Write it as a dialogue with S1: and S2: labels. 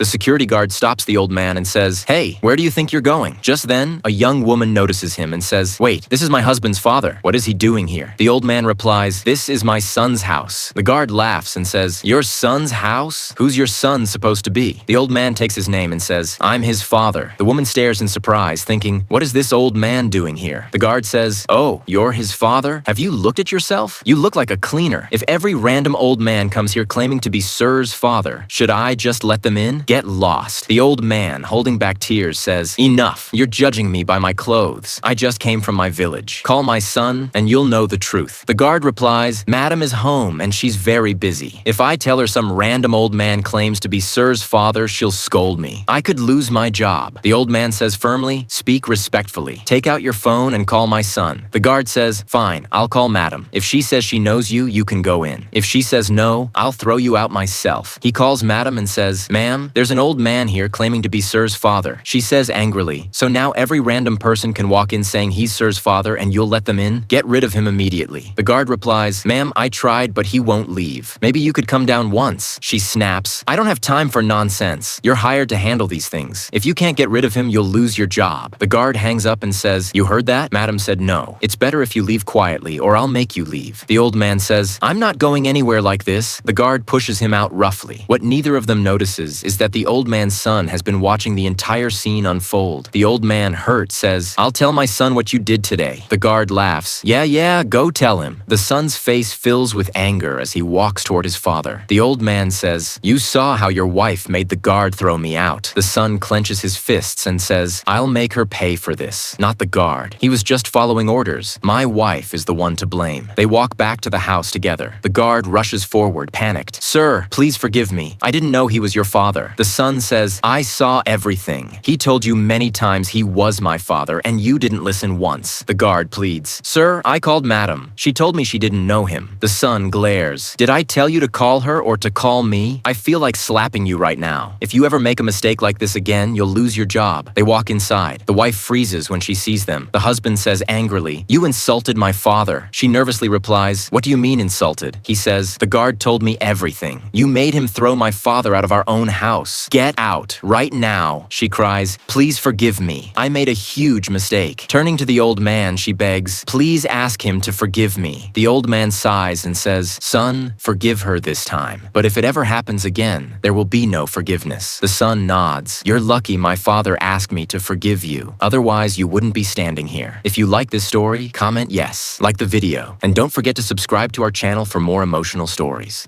S1: The security guard stops the old man and says, "Hey, where do you think you're going?" Just then, a young woman notices him and says, "Wait, this is my husband's father. What is he doing here?" The old man replies, "This is my son's house." The guard laughs and says, "Your son's house? Who's your son supposed to be?" The old man takes his name and says, "I'm his father." The woman stares in surprise, thinking, "What is this old man doing here?" The guard says, "Oh, you're his father? Have you looked at yourself? You look like a cleaner. If every random old man comes here claiming to be Sir's father, should I just let them in? Get lost." The old man, holding back tears, says, "Enough. You're judging me by my clothes. I just came from my village. Call my son and you'll know the truth." The guard replies, "Madam is home and she's very busy. If I tell her some random old man claims to be Sir's father, she'll scold me. I could lose my job." The old man says firmly, "Speak respectfully. Take out your phone and call my son." The guard says, "Fine, I'll call Madam. If she says she knows you, you can go in. If she says no, I'll throw you out myself." He calls Madam and says, "Ma'am, there's an old man here claiming to be Sir's father." She says angrily, "So now every random person can walk in saying he's Sir's father and you'll let them in? Get rid of him immediately." The guard replies, "Ma'am, I tried, but he won't leave. Maybe you could come down once." She snaps, "I don't have time for nonsense. You're hired to handle these things. If you can't get rid of him, you'll lose your job." The guard hangs up and says, "You heard that?" Madam said, "No. It's better if you leave quietly or I'll make you leave." The old man says, "I'm not going anywhere like this." The guard pushes him out roughly. What neither of them notices is that the old man's son has been watching the entire scene unfold. The old man, hurt, says, "I'll tell my son what you did today." The guard laughs, Yeah, go tell him." The son's face fills with anger as he walks toward his father. The old man says, "You saw how your wife made the guard throw me out." The son clenches his fists and says, "I'll make her pay for this, not the guard. He was just following orders. My wife is the one to blame." They walk back to the house together. The guard rushes forward, panicked. "Sir, please forgive me. I didn't know he was your father." The son says, "I saw everything. He told you many times he was my father, and you didn't listen once." The guard pleads, "Sir, I called Madam. She told me she didn't know him." The son glares, "Did I tell you to call her or to call me? I feel like slapping you right now. If you ever make a mistake like this again, you'll lose your job." They walk inside. The wife freezes when she sees them. The husband says angrily, "You insulted my father." She nervously replies, "What do you mean insulted?" He says, "The guard told me everything. You made him throw my father out of our own house. Get out, right now." She cries, "Please forgive me. I made a huge mistake." Turning to the old man, she begs, "Please ask him to forgive me." The old man sighs and says, "Son, forgive her this time. But if it ever happens again, there will be no forgiveness." The son nods. "You're lucky my father asked me to forgive you. Otherwise, you wouldn't be standing here." If you like this story, comment yes, like the video, and don't forget to subscribe to our channel for more emotional stories.